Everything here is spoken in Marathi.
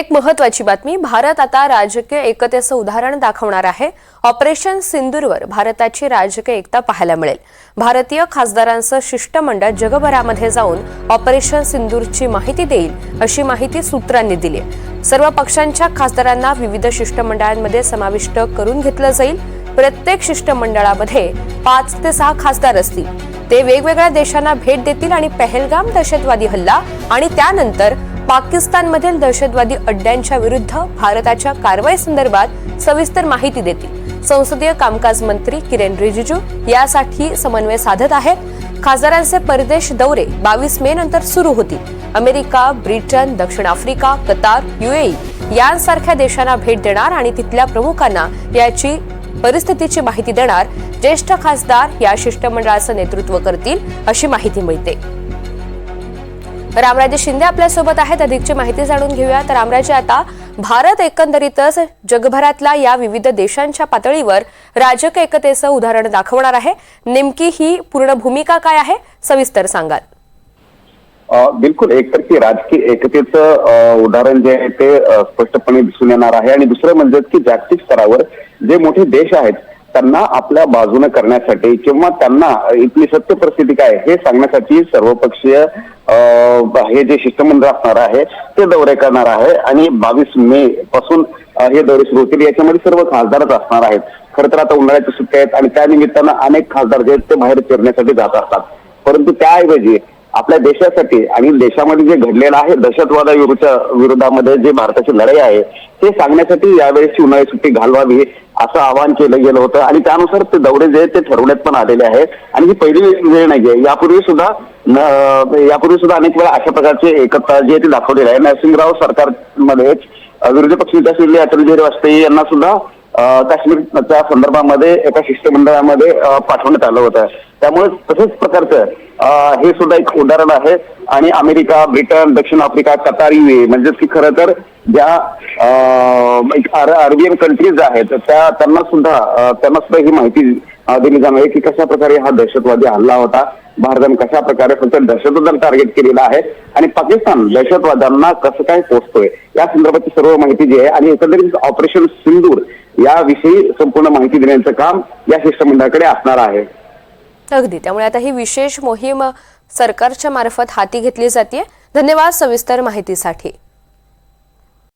एक महत्त्वाची बातमी, भारत आता राजकीय एकतेचं उदाहरण दाखवणार आहे। ऑपरेशन सिंदूरवर भारताची राजकीय एकता पाहायला मिळेल। भारतीय खासदारांचं शिष्टमंडळ जगभरामध्ये जाऊन ऑपरेशन सिंदूरची माहिती देईल, अशी माहिती सूत्रांनी दिली आहे। सर्व पक्षांच्या खासदारांना विविध शिष्टमंडळांमध्ये समाविष्ट करून घेतलं जाईल। प्रत्येक शिष्टमंडळामध्ये 5 ते 6 खासदार असतील। ते वेगवेगळ्या देशांना भेट देतील आणि पहलगाम दहशतवादी हल्ला आणि त्यानंतर पाकिस्तानमधील दहशतवादी अड्ड्यांच्या विरुद्ध भारताच्या कारवाईसंदर्भात सविस्तर माहिती देतील। संसदीय कामकाज मंत्री किरेन रिजिजू यासाठी समन्वय साधत आहेत। खासदारांचे परदेश दौरे 22 मे नंतर सुरू होतील। अमेरिका, ब्रिटन, दक्षिण आफ्रिका, कतार, UAE यांसारख्या देशांना भेट देणार आणि तिथल्या प्रमुखांना याची परिस्थितीची माहिती देणार ज्येष्ठ खासदार या शिष्टमंडळाचं नेतृत्व करतील, अशी माहिती मिळते। रामराजे शिंदे आपल्या सोबत आहेत। अधिकची माहिती जाणून घेऊया। तर रामराजे, आता भारत एकंदरीतच जगभरातल्या या विविध देशांच्या पातळीवर राजकीय एकतेचं उदाहरण दाखवणार आहे। नेमकी ही पूर्ण भूमिका काय आहे, सविस्तर सांगाल? बिलकुल, एकतर्फी राजकीय एकतेचं उदाहरण जे आहे ते स्पष्टपणे दिसून येणार आहे। आणि दुसरं म्हणजे की जागतिक स्तरावर जे मोठे देश आहेत त्यांना आपल्या बाजूने करण्यासाठी किंवा त्यांना इथली सत्य परिस्थिती काय हे सांगण्यासाठी सर्वपक्षीय हे जे शिष्टमंडळ असणार आहे ते दौरे करणार आहे। आणि 22 मे पासून हे दौरे सुरू होतील। याच्यामध्ये सर्व खासदारच असणार आहेत। खरं तर आता उन्हाळ्याच्या सुट्ट्या आहेत आणि त्या निमित्तानं अनेक खासदार जे आहेत ते बाहेर फिरण्यासाठी जात असतात, परंतु त्याऐवजी आपल्या देशासाठी आणि देशामध्ये जे घडलेलं आहे दहशतवादाविरुद्धच्या विरोधामध्ये जे भारताची लढाई आहे ते सांगण्यासाठी यावेळेची उन्हाळी सुट्टी घालवावी असं आवाहन केलं गेलं होतं। आणि त्यानुसार ते दौरे जे आहेत ते ठरवण्यात पण आलेले आहेत। आणि ही पहिली वेळ नाहीये, यापूर्वी सुद्धा अनेक वेळा अशा प्रकारचे एकता जे ते दाखवलेले आहे। नरसिंहराव सरकारमध्ये विरोधी पक्षनेते असलेले अटल बिहारी वाजपेयी यांना सुद्धा काश्मीरच्या संदर्भामध्ये एका शिष्टमंडळामध्ये पाठवण्यात आलं होतं। त्यामुळे तशाच प्रकारचं हे सुद्धा एक उदाहरण आहे। आणि अमेरिका, ब्रिटन, दक्षिण आफ्रिका, कतार, UAE म्हणजेच की खरं तर ज्या अरेबियन कंट्रीज आहेत त्यांना सुद्धा ही माहिती दिली जाणार आहे की कशा प्रकारे हा दहशतवादी हल्ला होता, भारताने कशा प्रकारे फक्त दहशतवाद्यांना टार्गेट केलेला आहे आणि पाकिस्तान दहशतवाद्यांना कसं काय पोहोचतोय या संदर्भाची सर्व माहिती जी आहे आणि एकंदरीत ऑपरेशन सिंदूर याविषयी संपूर्ण माहिती देण्याचं काम या शिष्टमंडळाकडे असणार आहे। अगदी, त्यामुळे आता ही विशेष मोहीम सरकारच्या मार्फत हाती घेतली जाते। धन्यवाद सविस्तर माहितीसाठी।